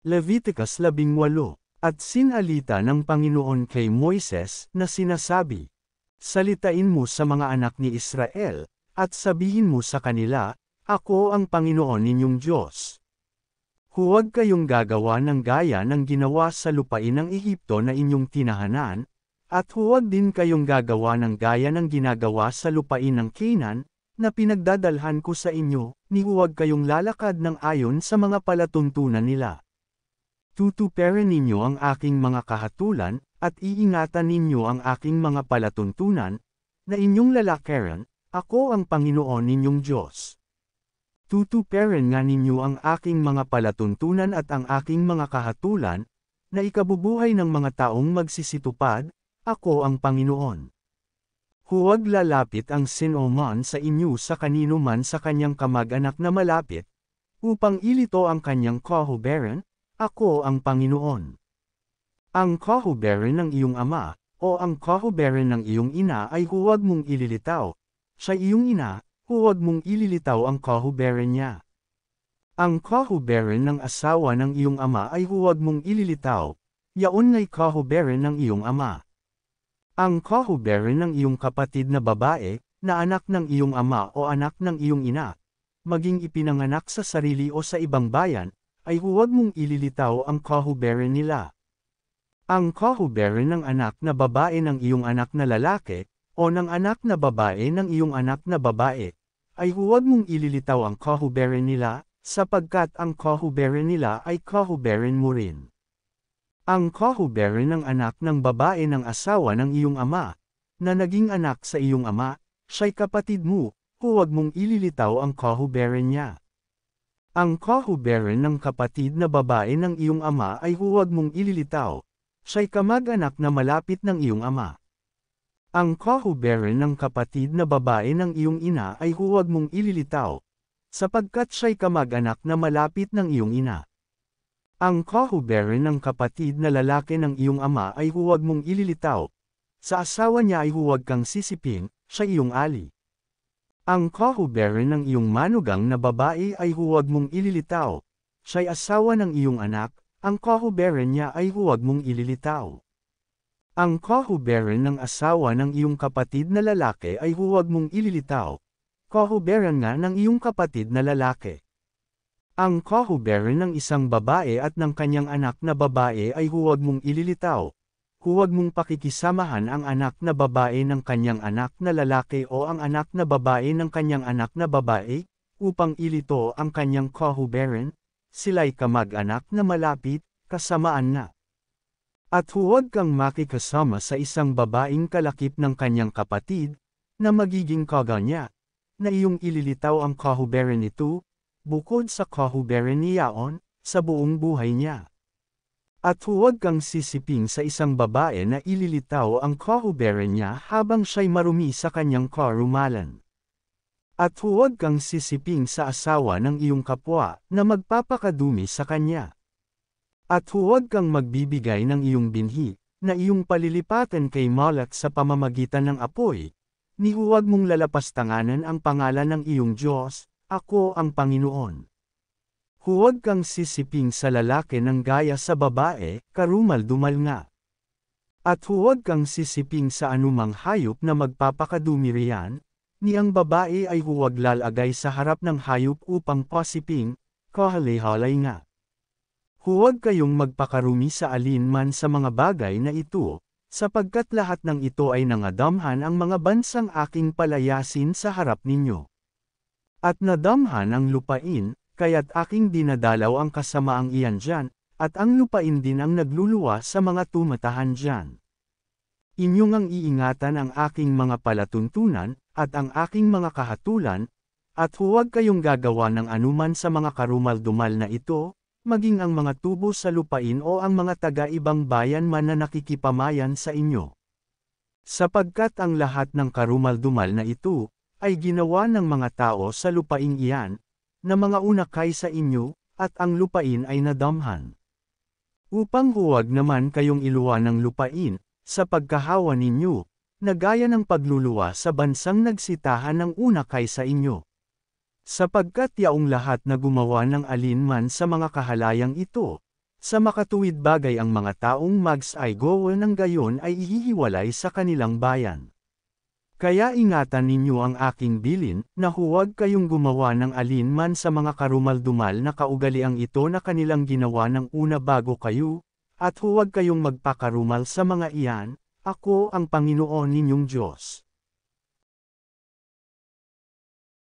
Leviticus 18. At sinalita ng Panginoon kay Moises na sinasabi, salitain mo sa mga anak ni Israel, at sabihin mo sa kanila, Ako ang Panginoon ninyong Diyos. Huwag kayong gagawa ng gaya ng ginawa sa lupain ng Ehipto na inyong tinahanan, at huwag din kayong gagawa ng gaya ng ginagawa sa lupain ng Canaan, na pinagdadalhan ko sa inyo, ni huwag kayong lalakad ng ayon sa mga palatuntunan nila. Tutuparin ninyo ang aking mga kahatulan, at iingatan ninyo ang aking mga palatuntunan, na inyong lalakaran, ako ang Panginoon ninyong Diyos. Tutuparin nga ninyo ang aking mga palatuntunan at ang aking mga kahatulan, na ikabubuhay ng mga taong magsisitupad, ako ang Panginoon. Huwag lalapit ang sinoman sa inyo sa kanino man sa kanyang kamag-anak na malapit, upang ilito ang kanyang kahuberan, ako ang Panginoon. Ang kahuberan ng iyong ama, o ang kahuberan ng iyong ina ay huwag mong ililitaw. Sa iyong ina, huwag mong ililitaw ang kahuberan niya. Ang kahuberan ng asawa ng iyong ama ay huwag mong ililitaw, yaon nga'y kahuberan ng iyong ama. Ang kahuberan ng iyong kapatid na babae, na anak ng iyong ama o anak ng iyong ina, maging ipinanganak sa sarili o sa ibang bayan, ay huwag mong ililitaw ang kahuberan nila. Ang kahuberan ng anak na babae ng iyong anak na lalaki, o ng anak na babae ng iyong anak na babae, ay huwag mong ililitaw ang kahuberan nila, sapagkat ang kahuberan nila ay kahuberan mo rin. Ang kahuberan ng anak ng babae ng asawa ng iyong ama, na naging anak sa iyong ama, siya'y kapatid mo, huwag mong ililitaw ang kahuberan niya. Ang kahuberan ng kapatid na babae ng iyong ama ay huwag mong ililitaw, siya'y kamag-anak na malapit ng iyong ama. Ang kahuberan ng kapatid na babae ng iyong ina ay huwag mong ililitaw, sapagkat siya'y kamag-anak na malapit ng iyong ina. Ang kahuberan ng kapatid na lalaki ng iyong ama ay huwag mong ililitaw, sa asawa niya ay huwag kang sisiping, siya iyong ali. Ang kahuberan ng iyong manugang na babae ay huwag mong ililitaw, siya'y asawa ng iyong anak, ang kahuberan niya ay huwag mong ililitaw. Ang kahuberan ng asawa ng iyong kapatid na lalaki ay huwag mong ililitaw, kahuberan nga ng iyong kapatid na lalaki. Ang kahuberan ng isang babae at ng kanyang anak na babae ay huwag mong ililitaw. Huwag mong pakikisamahan ang anak na babae ng kanyang anak na lalaki o ang anak na babae ng kanyang anak na babae, upang ilito ang kanyang kahuberan, sila'y kamag-anak na malapit, kasamaan na. At huwag kang makikasama sa isang babaeng kalakip ng kanyang kapatid, na magiging kaga niya, na iyong ililitaw ang kahuberan nito, bukod sa kahuberan niyaon, sa buong buhay niya. At huwag kang sisiping sa isang babae na ililitaw ang kahuberan niya habang siya'y marumi sa kanyang karumalan. At huwag kang sisiping sa asawa ng iyong kapwa na magpapakadumi sa kanya. At huwag kang magbibigay ng iyong binhi, na iyong palilipatan kay Molek sa pamamagitan ng apoy, ni huwag mong lalapastanganan ang pangalan ng iyong Diyos, ako ang Panginoon. Huwag kang sisiping sa lalaki ng gaya sa babae, karumal-dumal nga. At huwag kang sisiping sa anumang hayop na magpapakadumi riyan, ni ang babae ay huwag lalagay sa harap ng hayop upang pasiping, kahalay-halay nga. Huwag kayong magpakarumi sa alinman sa mga bagay na ito, sapagkat lahat ng ito ay nangadamhan ang mga bansang aking palayasin sa harap ninyo. At nadamhan ang lupain, kaya't aking dinadalaw ang kasamaang iyan dyan, at ang lupain din ang nagluluwa sa mga tumatahan dyan. Inyong ang iingatan ang aking mga palatuntunan, at ang aking mga kahatulan, at huwag kayong gagawa ng anuman sa mga karumal-dumal na ito, maging ang mga tubo sa lupain o ang mga taga-ibang bayan man na nakikipamayan sa inyo. Sapagkat ang lahat ng karumal-dumal na ito, ay ginawa ng mga tao sa lupaing iyan, na mga unakay sa inyo, at ang lupain ay nadamhan. Upang huwag naman kayong iluwa ng lupain, sa pagkahawa ninyo, na gaya ng pagluluwa sa bansang nagsitahan ng unakay sa inyo. Sapagkat yaong lahat na gumawa ng alinman sa mga kahalayang ito, Sa makatuwid bagay ang mga taong mag-aygowa ng gayon ay ihihiwalay sa kanilang bayan. Kaya ingatan ninyo ang aking bilin, na huwag kayong gumawa ng alinman sa mga karumaldumal na kaugaliang ito na kanilang ginawa ng una bago kayo, at huwag kayong magpakarumal sa mga iyan, ako ang Panginoon ninyong Diyos.